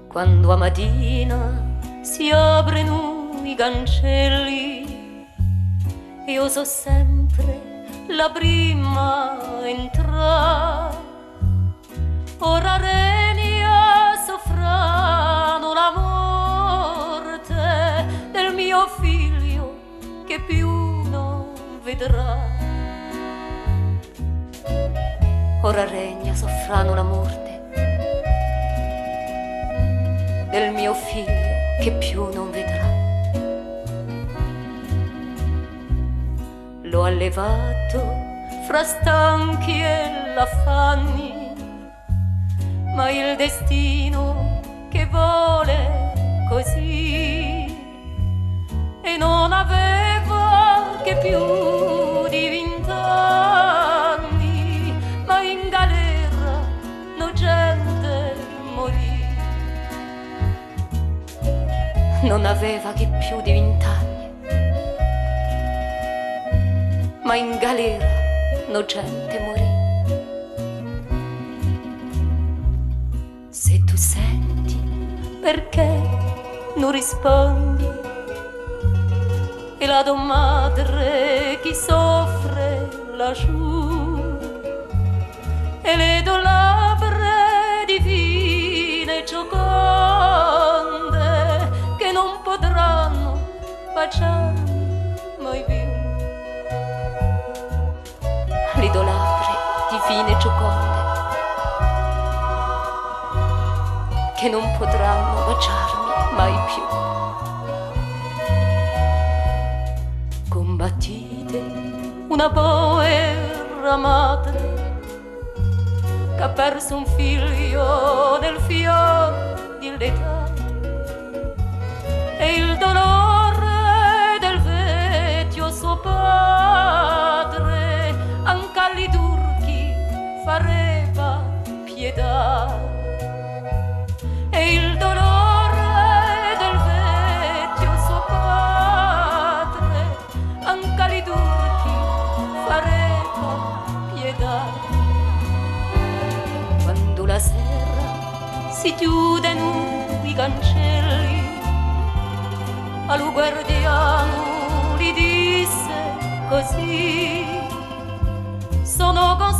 Quando a mattina si aprono i cancelli, io so sempre la prima a entrare. Ora regna soffrano la morte del mio figlio che più non vedrà. Ora regna soffrano la morte del mio figlio che più non vedrà. L'ho allevato fra stanchi e affanni, ma il destino che vuole così, e non aveva che più di 20 anni, ma in galera no gente morì. Non aveva che più di 20 anni, ma in galera no gente morì. Se tu senti, perché non rispondi? E la tua madre chi soffre laggiù, e le tue labbra divine e gioconde che non potranno baciarmi mai più. Le tue labbra divine e gioconde che non potranno baciarmi mai più. Combattite una povera madre che ha perso un figlio nel fior dell'età, e il dolore del vecchio suo padre anche agli turchi fareva pietà. E il dolore del vecchio suo padre anche agli turchi fareva pietà. Quando la sera si chiudono i cancelli, al guardiano gli disse così: sono con